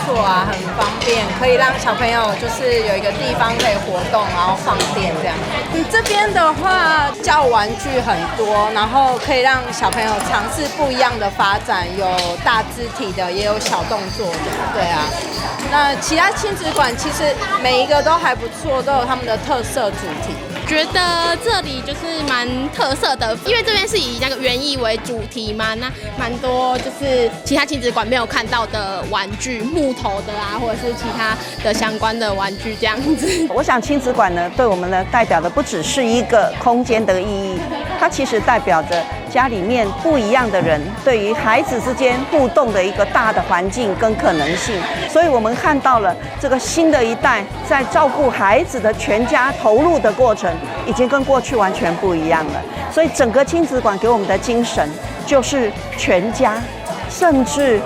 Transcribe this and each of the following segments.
錯啊，很方便，可以讓小朋友就是有一個地方可以活動，然後放電這樣。這邊的話，教玩具很多，然後可以讓小朋友嘗試不一樣的發展，有大肢體的，也有小動作的，對啊。那其他親子館其實每一個都還不錯，都有他們的特色主題。覺得這裡就是蠻特色的，因為這邊是以那個園藝為主題嘛，那蠻多就是其他親子館沒有看到的玩具，木頭的啊，或者是其他的相關的玩具這樣子。我想親子館呢，對我們呢代表的不只是一個空間的意義，它其實代表着家裡面不一樣的人對於孩子之間互動的一個大的環境跟可能性。所以我們看到了這個新的一代在照顧孩子的全家投入的過程，已經跟過去完全不一樣了。所以整個親子館給我們的精神就是全家，甚至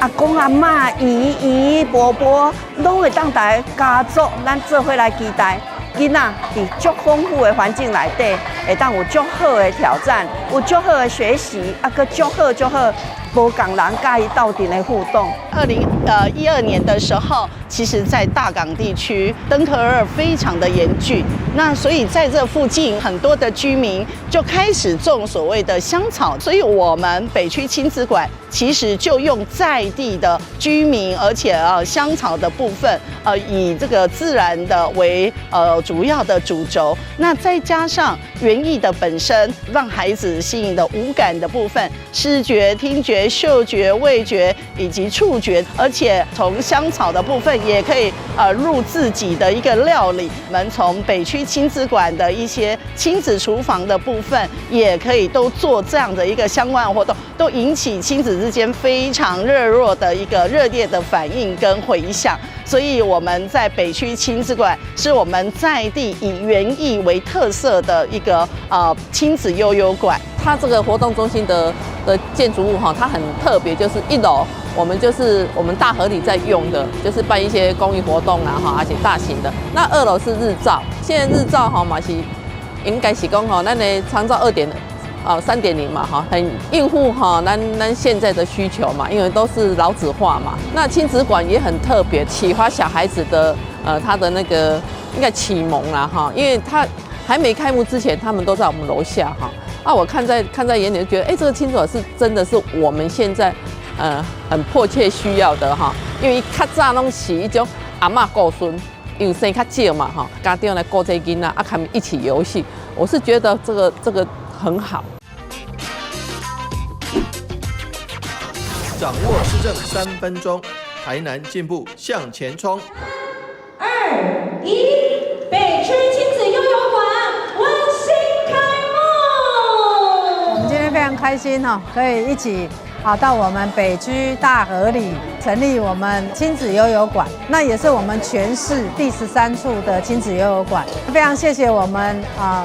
阿公阿嬤、姨姨伯伯都會當台家族，咱做伙來期待囡仔在足豐富的環境內底，會當有足好的挑戰，有足好的學習，個足好。不港人甲伊鬥陣的互動。2012年的時候，其實在大港地區登革熱非常的嚴峻，那所以在這附近很多的居民就開始種所謂的香草，所以我們北區親子館其實就用在地的居民，而且香草的部分以這個自然的為主要的主軸，那再加上園藝的本身，讓孩子吸引的五感的部分，視覺、聽覺、嗅覺、味覺以及觸覺，而且從香草的部分也可以入自己的一個料理。我們從北區親子館的一些親子廚房的部分，也可以都做這樣的一個相關活動，都引起親子之間非常熱絡的一個熱烈的反應跟回響。所以我們在北區親子館是我們在地以園藝為特色的一個親子悠遊館。它這個活動中心的建築物哈，它很特別，就是1樓我們大合里在用的，就是辦一些公益活動啊哈，而且大型的。那2樓是日照，現在日照哈嘛是應該是講哈，咱的長照3.0嘛哈，很應付哈咱現在的需求嘛，因為都是老子化嘛。那親子館也很特別，啟發小孩子的他的那個應該啟蒙啦哈，因為他還沒開幕之前，他們都在我們樓下哈。我看在眼裡就覺得，這個親子館是真的是我們現在很迫切需要的哈，因為較早攏是一種阿嬤顧孫，因為生較少嘛哈，家長來顧這囡仔，他們一起遊戲，我是覺得這個很好。掌握施政3分鐘，台南進步向前衝。2、1，北區親子悠遊館溫馨開幕。我們今天非常開心哈，可以一起到我們北區大合里成立我們親子悠遊館，那也是我們全市第13處的親子悠遊館。非常謝謝我們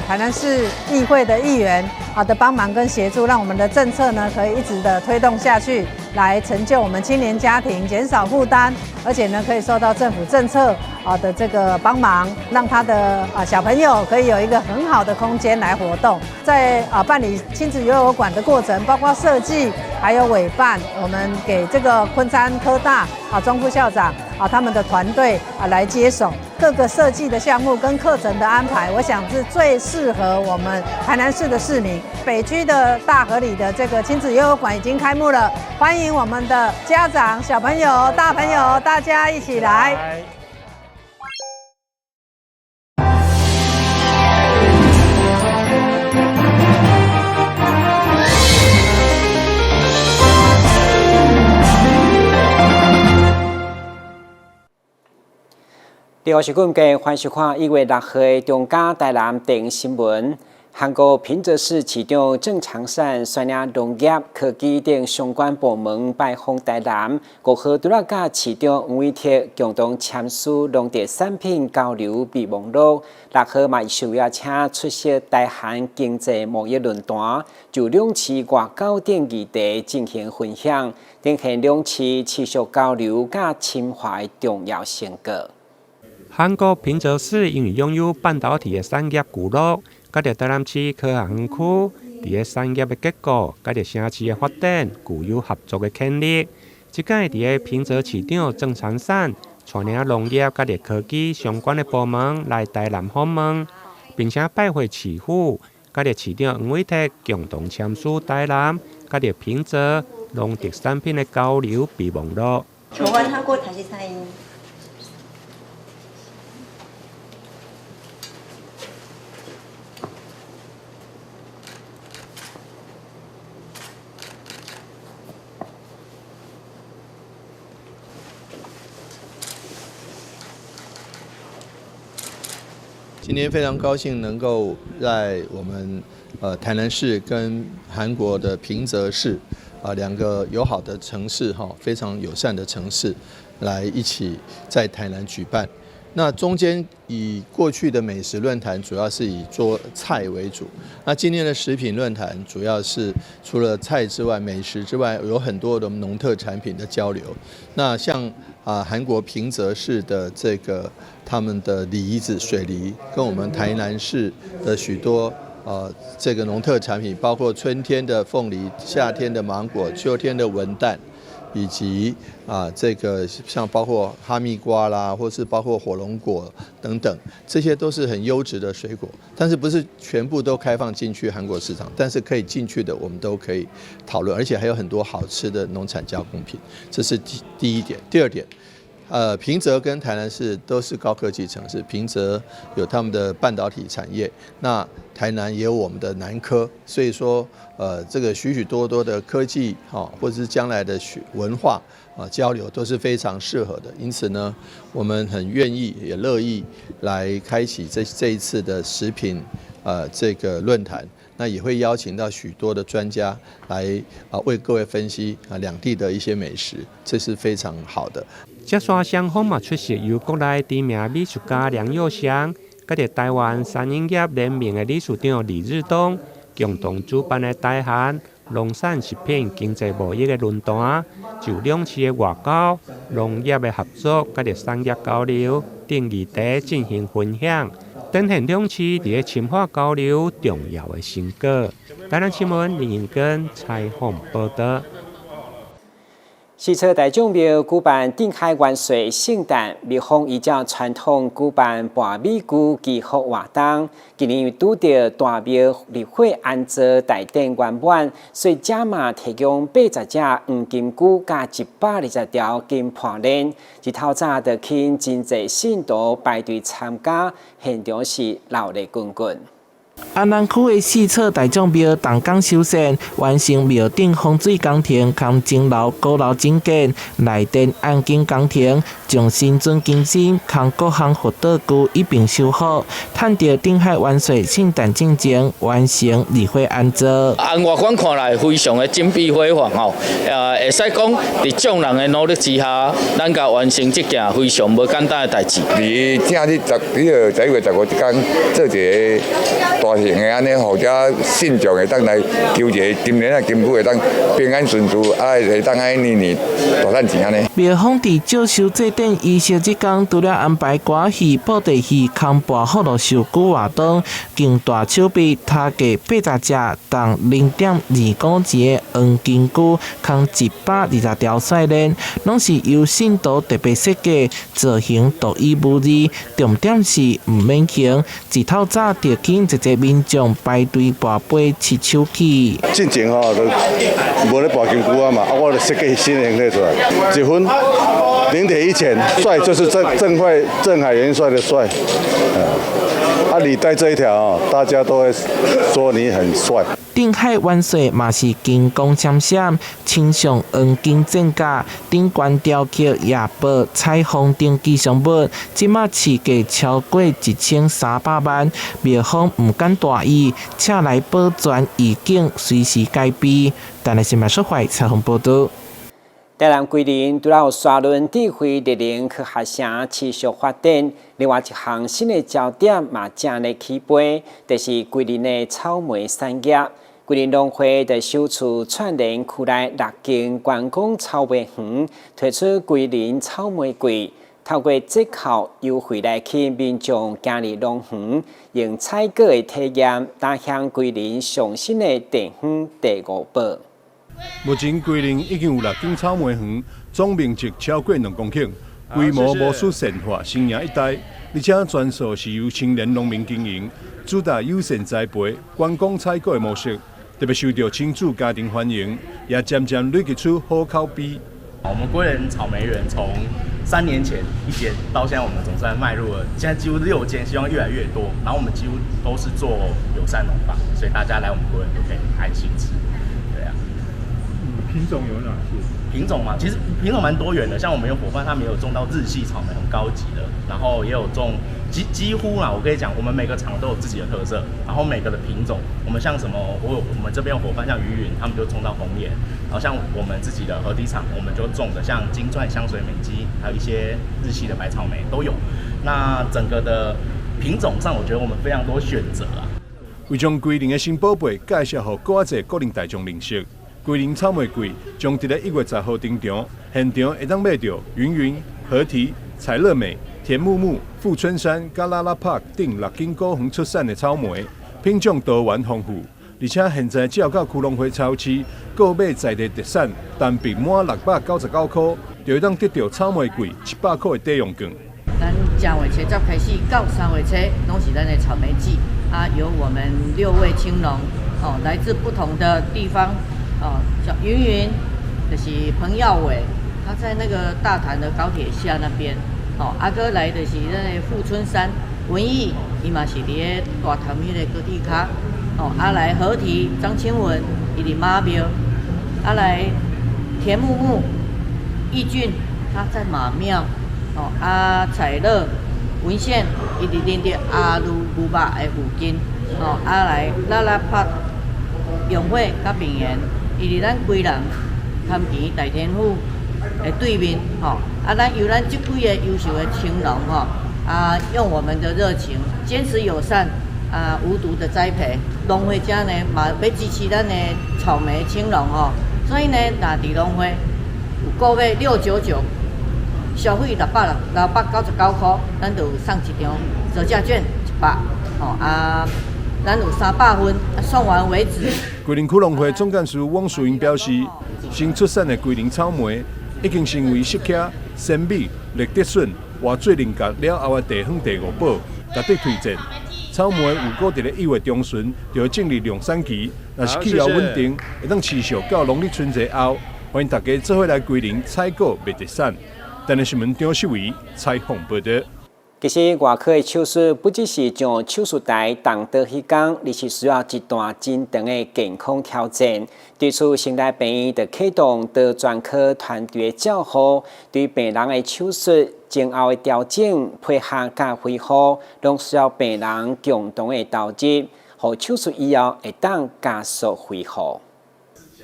台南市議會的議員的幫忙跟協助，讓我們的政策呢可以一直的推動下去，來成就我們青年家庭減少負擔，而且呢可以受到政府政策的這個幫忙，讓他的小朋友可以有一個很好的空間來活動。在辦理親子悠遊館的過程，包括設計還有委辦，我們給這個昆山科大莊副校長他們的團隊來接手各個設計的項目跟課程的安排，我想是最適合我們台南市的市民。北區的大合里的這個親子悠遊館已經開幕了，歡迎我們的家長、小朋友、大朋友，大家一起來。第50分嘅歡喜看1月6號中嘉台南電影新聞，韓國平澤市市長鄭長善率領農業、科技等相關部門拜訪台南，5號除了甲市長黃偉哲共同簽署農地產品交流備忘錄，6號嘛受邀請出席台韓經濟貿易論壇，就兩市外交等議題進行分享，展現兩市持續交流甲深化的重要成果。韓國平澤市因為擁有半導體的產業聚落，甲着台南市科學園區，佇個產業的結構，甲着城市的發展具有合作的潛力。即屆佇個平澤市長鄭長善帶領農業甲科技相關的部門來台南訪問，並且拜會市府，甲市長黃偉哲共同簽署台南甲平澤農特產品的交流備忘錄。今天非常高興能夠在我們台南市跟韓國的平澤市兩個友好的城市非常友善的城市來一起在台南舉辦。那中間以過去的美食論壇主要是以做菜為主，那今天的食品論壇主要是除了菜之外，美食之外有很多的農特產品的交流。那像韓國平澤市的這個他們的梨子水梨，跟我們台南市的許多這個農特產品，包括春天的鳳梨、夏天的芒果、秋天的文旦，以及這個像包括哈密瓜啦，或是包括火龍果等等，這些都是很優質的水果，但是不是全部都開放進去韓國市場，但是可以進去的我們都可以討論，而且還有很多好吃的農產加工品，這是第一點。第二點，平澤跟台南市都是高科技城市，平澤有他們的半導體產業，那台南也有我們的南科，所以說這個許許多多的科技或者是將來的文化交流都是非常適合的，因此呢，我們很願意也樂意來開啟這一次的食品這個論壇，那也會邀請到許多的專家來為各位分析兩地的一些美食，這是非常好的。接線上訪嘛出席由國內知名美術家梁佑祥，甲台灣餐飲業聯盟的理事長李日東共同主辦的台韓農產食品經濟貿易的論壇，就兩市的外交、農業的合作甲產業交流等議題進行分享，展現兩市佇深化交流重要的成果。台南新聞林英根採訪報道。西側大眾廟舉辦定海元帥聖誕，廟方依照傳統舉辦博美具祈福活動。今年遇拄到大廟立火安坐大殿圓滿，所以加碼提供80隻黃金具加120條金項鏈。日頭早就去真濟信徒排隊參加，現場是鬧熱滾滾。安南區的四側大眾廟動工修繕，完成廟頂風水工程、扛鐘樓、高樓整建，內殿安金工程、將新尊更新、扛各項輔導具一並修好，趁着定海元帥聖誕進前完成立火安坐。按外觀看來非常的金碧輝煌吼，會使講佇眾人的努力之下，咱甲完成這件非常無簡單的代誌。佇正日11月15這天做一個大型的安尼，或者信眾會當來求一個今年的金具會當平安順遂，會當安年大賺錢安尼。廟方佇接受祭典儀式這天，除了安排歌戲、布袋戲、扛跋福祿壽具活動，更大手筆他價80隻，重0.2公斤的黃金具，扛120條賽鏈，攏是由信徒特別設計，造型獨一無二。重點是唔免錢，日頭早就去一個民眾排隊跋杯切手氣。進前吼都無咧跋金具啊嘛，我就設計新的形態出來，一分0.1錢，帥就是鄭海元帥的帥。你戴這一條，大家都會說你很帥。定海元帥嘛是金光閃閃，親上黃金戰甲，頂懸雕刻夜寶、彩虹等吉祥物，即馬市價超過1300萬。廟方唔敢大意，請來保全異境，隨時改變。台南新聞社會採訪報道。台南桂林除了有沙崙智慧綠能去學城持續發展，另外一項新的焦點嘛正在起飛，就是桂林的草莓產業。桂林農會在首次串聯區內6間觀光草莓園，推出桂林草莓季，透過折扣優惠來吸引民眾進入農園，用採果的體驗打響桂林上新的地方第5步。目前桂林已經有6間草莓園，總面積超過2公頃，規模無輸善化新營一帶，而且全數是由青年農民經營，主打友善栽培、觀光採購的模式，特別受到親子家庭歡迎，也漸漸累積出好口碑。我們歸仁草莓園從3年前1間，到現在我們總算邁入了，現在幾乎6間，希望越來越多。然後我們幾乎都是做友善農法，所以大家來我們歸仁都可以安心吃。對啊。品種有哪些？品種嘛，其實品種蠻多元的。像我們有伙伴，他们有種到日系草莓，很高級的，然后也有种几乎啦，我可以講，我們每個廠都有自己的特色，然後每個的品種，我們像什麼，我們這邊有伙伴像余雲，他們就種到紅葉，然後像我們自己的河堤廠，我們就種的像金鑽香水美姬，還有一些日系的白草莓都有。那整個的品種上，我覺得我們非常多選擇啊。為將歸仁的新寶貝介紹給更多國人大眾認識。歸仁草莓季將在1月10號登場，現場會當買到雲、河堤、采樂美、田木木、富春山、加拉拉帕等6間古園出產的草莓，品種多元豐富，而且現在只要到區農會超市購買在地特產，單筆滿699塊，就會當得到草莓季700塊的抵用券。咱2月初開始到3月初，攏是咱的草莓季啊，由我們6位青農來自不同的地方。小雲就是彭耀偉，他在那個大潭的高鐵下那邊。阿哥來的是那個富春山，文藝伊嘛是伫個大潭迄個高鐵卡。來河堤張清文伊伫馬廟，來田木木義俊他在馬廟。采樂文獻伊伫連着阿魯古巴的附近。來拉拉帕永惠甲平原。伊佇咱歸仁潭墘大天府的對面，咱由咱這幾個優秀的青農，用我們的熱情，堅持友善，無毒的栽培，農會家呢嘛要支持咱的草莓青農所以呢，若佇農會有購買699，消費699塊，咱就有送一張折價券100，咱有300份，送完為止。歸仁區農會總幹事汪淑英表示，新出產的歸仁草莓已經成為食客、鮮美、歷得筍、活最人格了後的地方第5寶，值得推薦。草莓有固定的1月中旬就會進入量產期，若是氣候穩定，會當持續到農曆春節後。歡迎大家做伙來歸仁採購賣特產。台南新聞張秀維採訪報道。其實外科的手術不只是將手術台動到迄天，而是需要一段真長的健康挑戰。對此，新台病院就啟動多專科團隊的照護，對病人的手術前後的調整、配合甲恢復，攏需要病人共同的投入，互手術以後會當加速恢復。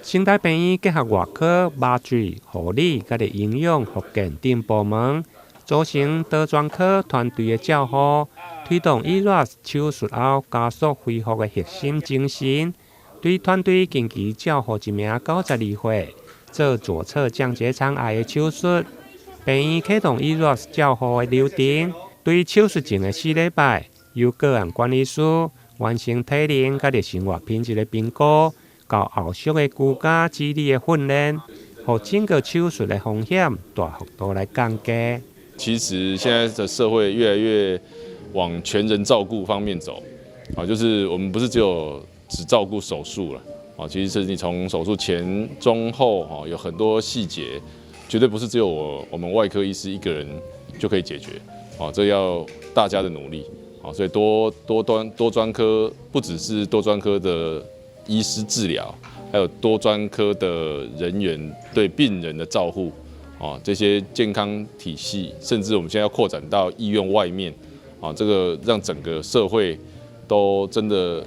新台病院結合外科、麻醉、護理、甲啲營養、復健等部門。組成多專科團隊的照護，推動醫療手術後加速恢復的核心精神。對團隊近期照護一名92歲做左側降結腸癌的手術，病院啟動醫療照護的流程。對手術前的4禮拜，由個案管理師完成體能甲啲生活品質的評估，到後續的居家指理的訓練，讓整個手術的風險大幅度來降低。其實現在的社會越來越往全人照顧方面走，就是我們不是只照顧手術了，其實是你從手術前、中、後，有很多細節，絕對不是只有我們外科醫師一個人就可以解決，這要大家的努力，所以多專科不只是多專科的醫師治療，還有多專科的人員對病人的照護。這些健康體系，甚至我們現在要擴展到醫院外面，這個讓整個社會都真的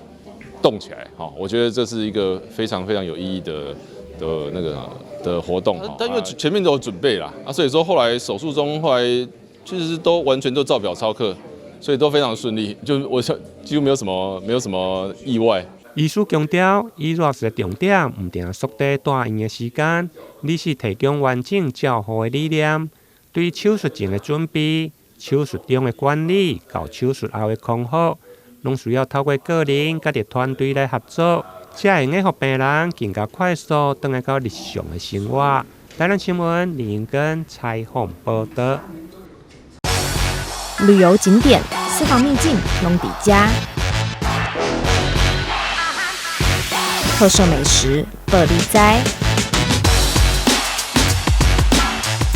動起來，我覺得這是一個非常非常有意義的活動。但因為前面都有準備啦，所以說後來手術中後來其實都完全都照表操課，所以都非常順利，就我幾乎沒有什麼意外。醫師強調，醫療的重點唔定縮短大院的時間，而是提供完整照護的理念，對手術前的準備、手術中的管理、到手術後的康復，攏需要透過個人甲啲團隊來合作，才會讓病人更加快速轉來到日常的生活。台南新聞林根採訪報道。旅遊景點、私房秘境攏底家，特色美食報你知，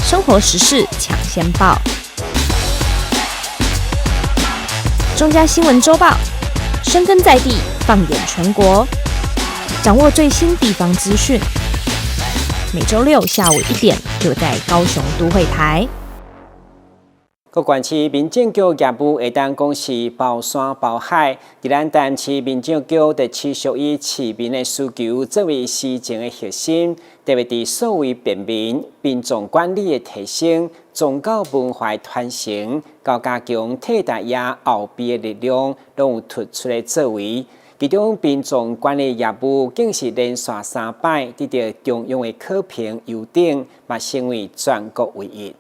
生活時事搶先報。中嘉新聞週報，深耕在地，放眼全國，掌握最新地方資訊。每週六下午1點，就在高雄都會台。各縣市民政局業務會當講是包山包海，在咱台南市民政局就持續以市民的需求作為施政的核心，特別在所謂便民、民眾管理的提升、宗教文化傳承、到加強替代役後備的力量，攏有突出的作為。其中民眾管理業務更是連續3擺得到中央的考評優等，嘛成為全國唯一。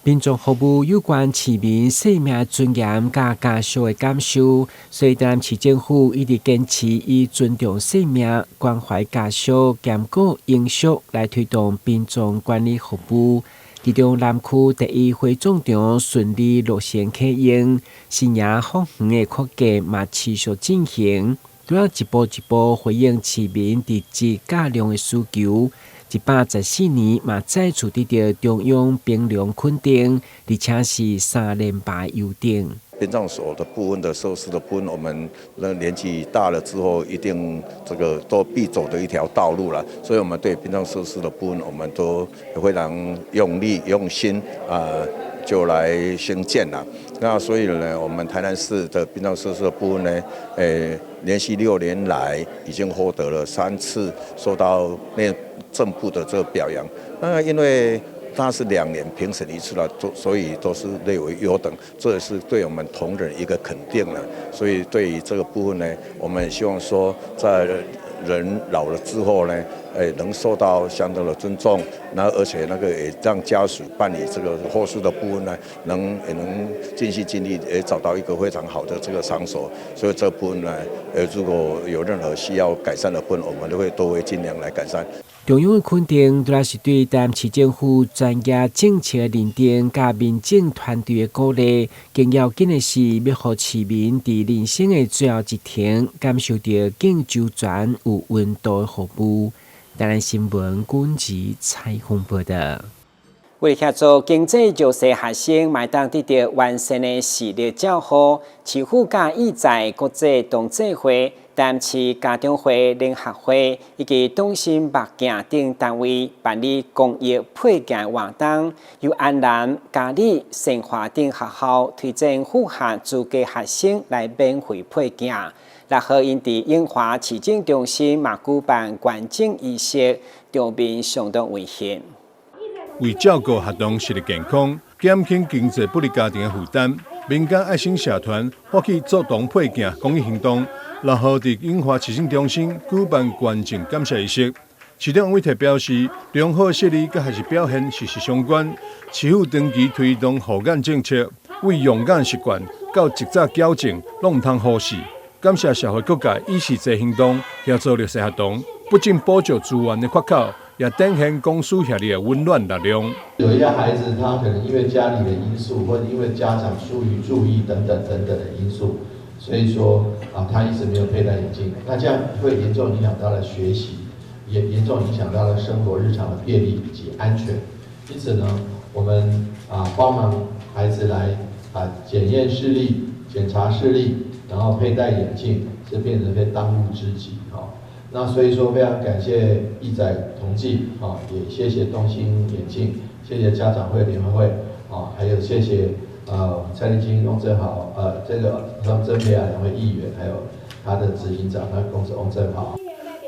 民眾服務有關市民生命尊嚴甲家屬的感受，所以台南市政府一直堅持以尊重生命、關懷家屬、兼顧永續來推動民眾管理服務。其中南區第一回總場順利落成啟用，新野福園的擴建嘛持續進行，主要一步一步回應市民地質價量的需求。114年嘛再次得到中央評量肯定，而且是3連霸優等。殯葬所的部分的設施的部分，我們年紀大了之後，一定這個都必走的一條道路了。所以，我們對殯葬設施的部分，我們都非常用力用心就來興建了。那所以呢，我們台南市的殯葬設施的部分呢，連續6年來已經獲得了3次受到內政部的這個表揚。那因為它是2年評審一次了，所以都是列為優等，這也是對我們同仁一個肯定了。所以對於這個部分呢，我們也希望說，在人老了之後呢，能受到相當的尊重，然後而且那個也讓家屬辦理這個後事的部分呢，也能盡心盡力，也找到一個非常好的這個場所。所以這部分呢，如果有任何需要改善的部分，我們都會盡量來改善。中央的肯定，當然是對台南市政府專業政策的認定，加民政團隊的鼓勵。更要緊的是，要讓市民在人生的最後一天，感受到更周全、有溫度的服務。台南新聞軍事採訪報道。為協助經濟弱勢學生，買當得到完善的視力照護，市府甲意在國際同濟會、台南市家長會聯合會以及東新目鏡等單位辦理公益配鏡活動，由安南、嘉義、成華等學校推薦符合資格學生來免費配鏡。6號因在永華市政中心嘛舉辦觀證儀式，場面相當溫馨。為照顧學童視力健康，減輕經濟不利家庭的負擔，民間愛心社團發起主動配鏡公益行動，6號在永華市政中心舉辦觀證感謝儀式。市長王偉霆表示，良好視力甲學習表現息息相關，市府長期推動護眼政策，為用眼習慣到及早矯正，攏唔通忽視。感謝社會各界以實際行動協助弱勢學童，不僅補足資源的缺口，也展現公私協力的溫暖力量。有一些孩子，他可能因為家裡的因素，或者因為家長疏於注意等等的因素，所以說他一直沒有佩戴眼鏡，那這樣會嚴重影響他的學習，也嚴重影響他的生活日常的便利以及安全。因此呢，我們幫忙孩子來檢驗視力、檢查視力，然後佩戴眼鏡，是變成非當務之急。那所以說非常感謝義載同濟，也謝謝東興眼鏡，謝謝家長會聯合會，還有謝謝蔡麗菁、翁正豪，這個汪曾培2位議員，還有他的執行長，他公司翁正豪。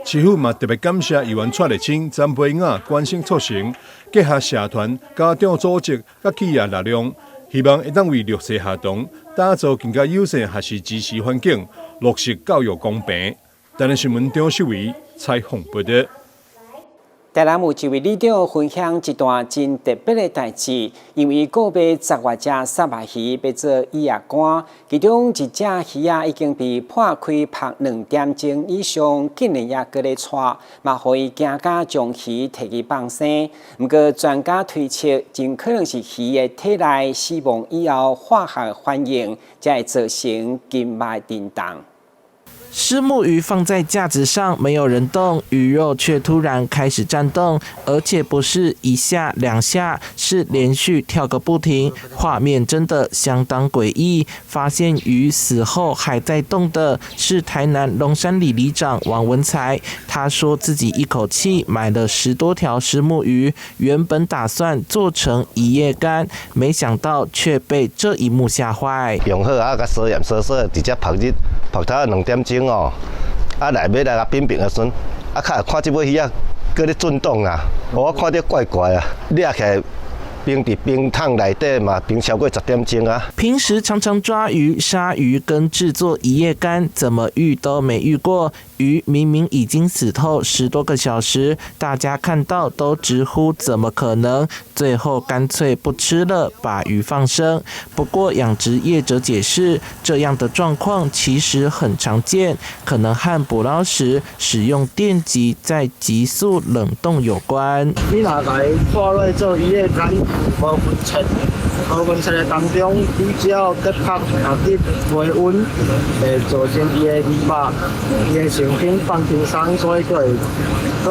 市府嘛特別感謝議員蔡麗菁、詹培雅關心促成，結合社團、家長組織、甲企業力量，希望會當為弱勢學童打造更加友善學習支持環境，落實教育公平。台南新聞張秀維採訪報道。台南有一位里長分享一段真特別的代誌，因為個別十外隻殺白魚要做醫藥乾，其中一隻魚啊已經被破開拍2點鐘以上，竟然也擱咧帶，嘛互伊驚甲將魚摕去放生。不過專家推測，真可能是魚的體內死亡以後化學反應，才會造成靜脈震盪。虱目魚放在架子上，沒有人動，魚肉卻突然開始戰動，而且不是1下2下，是連續跳個不停，畫面真的相當詭異。發現魚死後還在動的是台南龍山里里長王文才，他說自己一口氣買了10多條虱目魚，原本打算做成一夜乾，沒想到卻被這一幕嚇壞。用好啊，甲燒鹽燒燒，直接曝日曝頭2點鐘哦，啊來要來甲冰冰的時陣，啊看這尾魚啊，擱咧震動啊，我看着怪怪啊，掠起來。冰在冰桶內底嘛，冰超過10點鐘啊。平時常常抓魚、殺魚跟制作一夜乾，怎麼遇都沒遇過。魚明明已經死透10多個小時，大家看到都直呼怎麼可能？最後乾脆不吃了，把魚放生。不過養殖業者解釋，這樣的狀況其實很常見，可能和捕撈時使用電極在急速冷凍有關。你若來破落做一夜乾，無溫測的當中，你只要得拍下啲微溫，造成伊的魚肉，伊的成品放冰箱，所以都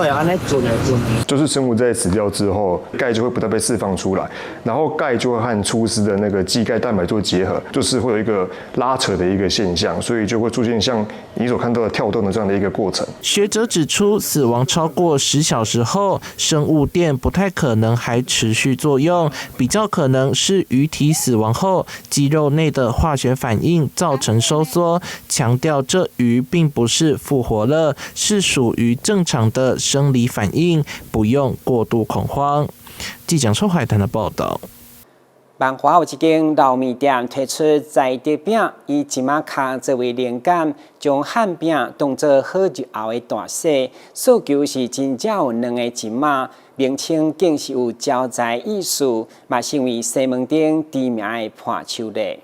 會安尼準的準。就是生物在死掉之後，鈣就會不斷被釋放出來，然後鈣就會和出師的那個肌鈣蛋白做結合，就是會有一個拉扯的一個現象，所以就會出現像你所看到的跳動的這樣的一個過程。學者指出，死亡超過10小時後，生物電不太可能還持續作用，比較可能是魚體死亡後肌肉內的化學反應造成收縮。強調這魚並不是復活了，是屬於正常的生理反應，不用過度恐慌。記者邱海棠的報道。萬華有一間老麵店推出在地餅，以一馬卡作為靈感，將漢餅當作好日後的大禮，訴求是真正有2個一馬，名稱更是有招財意思，嘛成為西門町知名的伴手禮。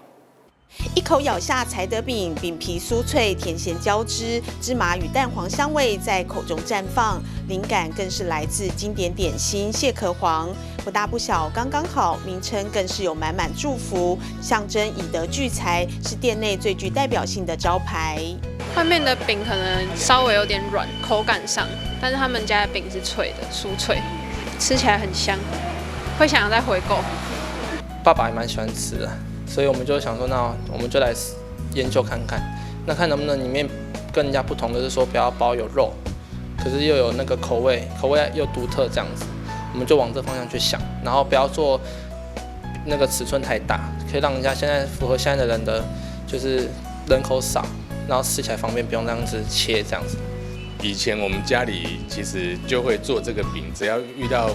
一口咬下才德餅，餅皮酥脆，甜鹹交織，芝麻與蛋黃香味在口中綻放，靈感更是來自經典點心蟹殼黃，不大不小，剛剛好，名稱更是有滿滿祝福，象徵以德聚財，是店內最具代表性的招牌。外面的餅可能稍微有點軟，口感上，但是他們家的餅是脆的，酥脆，吃起來很香，會想要再回購。爸爸也蠻喜歡吃的。所以我們就想說，那我們就來研究看看，那看能不能裡面跟人家不同的是說，不要包有肉，可是又有那個口味又獨特這樣子，我們就往這方向去想，然後不要做那個尺寸太大，可以讓人家現在符合現在的人的，就是人口少，然後吃起來方便，不用這樣子切這樣子。以前我們家裡其實就會做這個餅，只要遇到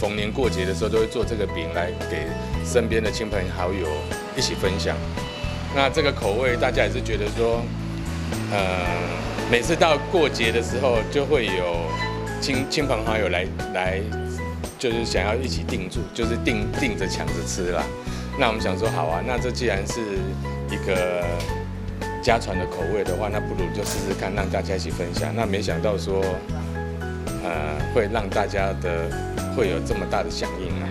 逢年過節的時候，都會做這個餅來給身邊的親朋好友一起分享。那這個口味大家也是覺得說，每次到過節的時候，就會有親朋好友來，就是想要一起訂住，就是訂着搶着吃啦。那我們想說，好啊，那這既然是一個家傳的口味的話，那不如就試試看，讓大家一起分享。那沒想到說，會讓大家會有這麼大的響應啊！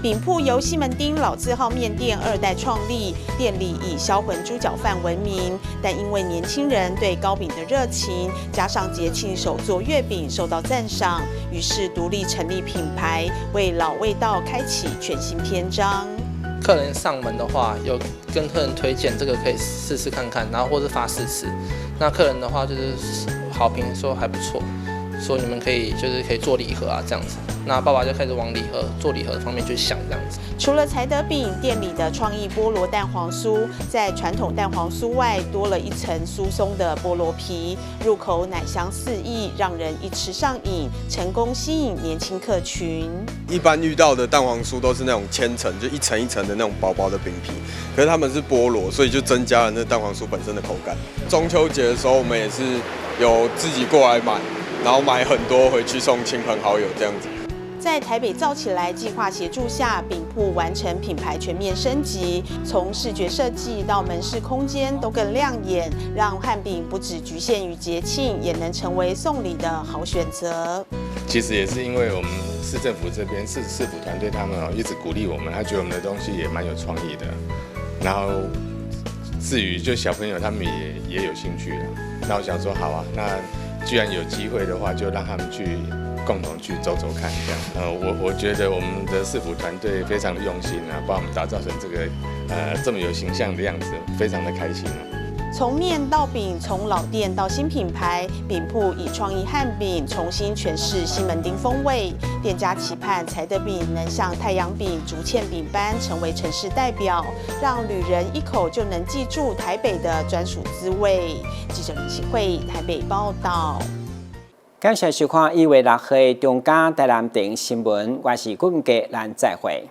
餅鋪由西門町老字號麵店2代創立，店裡以銷魂豬腳飯聞名，但因為年輕人對糕餅的熱情，加上節慶手做月餅受到讚賞，於是獨立成立品牌，為老味道開啟全新篇章。客人上門的話，有跟客人推薦這個可以試試看看，然後或是發試吃。那客人的話就是好評說還不錯，說你們可以做禮盒啊這樣子。那爸爸就開始往做禮盒方面去想這樣子。除了才德餅，店裡的創意菠蘿蛋黃酥，在傳統蛋黃酥外多了一層酥鬆的菠蘿皮，入口奶香四溢，讓人一吃上癮，成功吸引年輕客群。一般遇到的蛋黃酥都是那種千層，就一層一層的那種薄薄的餅皮，可是他們是菠蘿，所以就增加了那蛋黃酥本身的口感。中秋節的時候，我們也是有自己過來買，然後買很多回去送親朋好友這樣子。在台北造起來計劃協助下，餅鋪完成品牌全面升級，從視覺設計到門市空間都更亮眼，讓漢餅不只局限於節慶，也能成為送禮的好選擇。其實也是因為我們市政府這邊市府團隊他們一直鼓勵我們，他覺得我們的東西也蠻有創意的。然後至於就小朋友他们也有興趣了，那我想說好啊，那既然有機會的話，就讓他們去共同去走走看，這樣。我覺得我們的市府團隊非常的用心啊，把我們打造成這個這麼有形象的樣子，非常的開心啊。從麵到餅，從老店到新品牌，餅鋪以創意漢餅重新詮釋西門町風味。店家期盼才德餅能像太陽餅、竹塹餅般成為城市代表，讓旅人一口就能記住台北的專屬滋味。記者林啟慧台北報道。感謝收看1月6日中嘉台南電新聞，我是顧文杰，咱再會。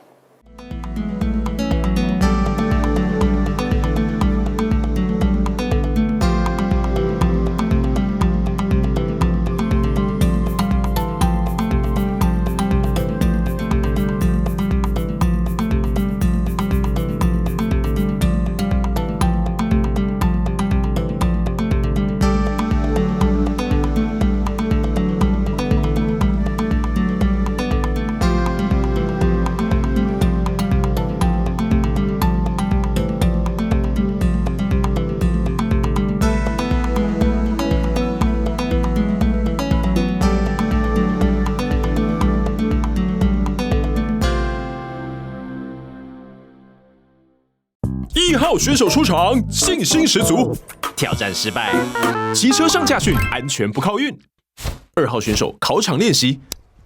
1號選手出場，信心十足。挑戰失敗，騎車上駕訓，安全不靠運。2號選手考場練習，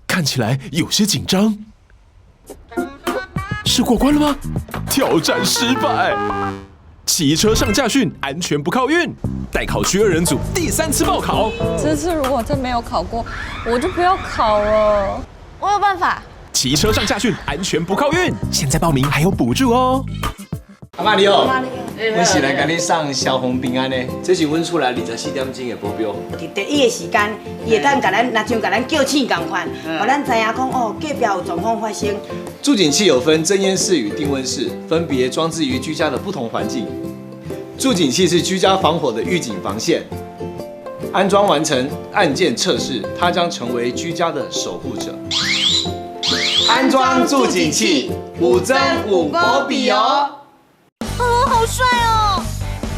看起來有些緊張。是過關了嗎？挑戰失敗。騎車上駕訓，安全不靠運。待考區2人組第3次報考。這次如果真沒有考過，我就不要考了。我有辦法。騎車上駕訓，安全不靠運。現在報名還有補助哦。阿媽你好，我是來跟你送消防平安的，這是阮厝內24點鐘的保鏢。伫第一個時間，伊會當甲咱，若像甲咱叫醒同款，讓咱知影講哦，隔壁有狀況發生。助警器有分偵煙室與定溫室，分別裝置於居家的不同環境。助警器是居家防火的預警防線，安裝完成，按鍵測試，它將成為居家的守護者。安裝助警器，5增5保庇哦。好帥哦！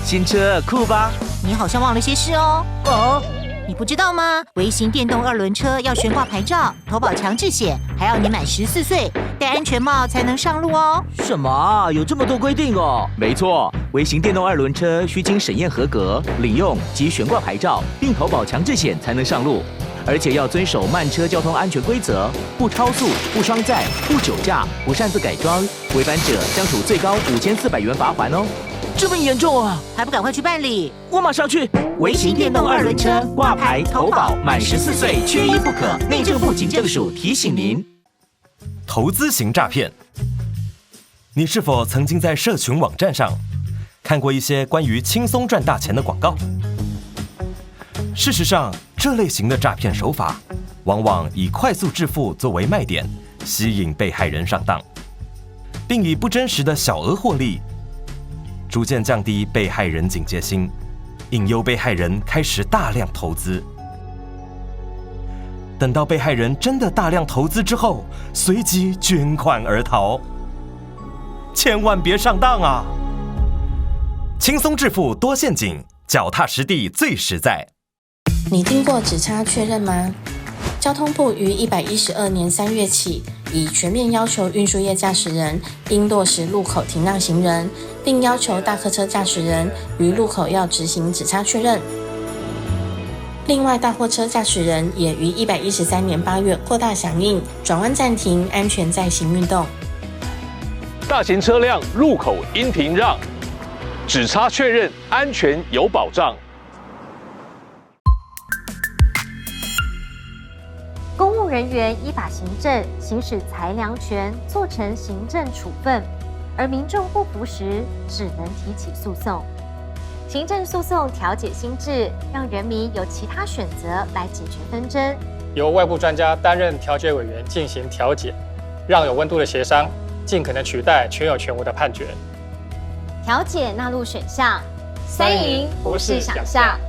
新車酷吧？你好像忘了些事哦。哦，你不知道嗎？微型電動2輪車要懸掛牌照、投保強制險，還要你滿14歲，戴安全帽才能上路哦。什麼啊？有這麼多規定哦？沒錯，微型電動2輪車需經審驗合格、領用及懸掛牌照，並投保強制險才能上路。而且要遵守慢車交通安全規則，不超速、不雙載、不酒駕、不擅自改裝，違反者將處最高5400元罰鍰哦。這麼嚴重啊？還不趕快去辦理？我馬上去。微型電動2輪車掛牌投保，滿14歲缺一不可。內政部警政署提醒您。投資型詐騙，你是否曾經在社群網站上看過一些關於輕鬆賺大錢的廣告？事實上，這類型的詐騙手法往往以快速致富作為賣點，吸引被害人上當，並以不真實的小額獲利，逐漸降低被害人警戒心，引誘被害人開始大量投資。等到被害人真的大量投資之後，隨即捲款而逃。千萬別上當啊！輕鬆致富多陷阱，腳踏實地最實在。你聽過只差確認嗎？交通部於112年3月起，已全面要求運輸業駕駛人應落實路口停讓行人，並要求大客車駕駛人於路口要執行只差確認。另外，大貨車駕駛人也於113年8月擴大響應，轉彎暫停，安全再行運動。大型車輛路口應停讓，只差確認，安全有保障。公務人員依法行政，行使裁量權，做成行政處分，而民眾不服時，只能提起訴訟。行政訴訟調解新制，讓人民有其他選擇來解決紛爭。由外部專家擔任調解委員進行調解，讓有溫度的協商盡可能取代全有全無的判決。調解納入選項，3贏不是想象。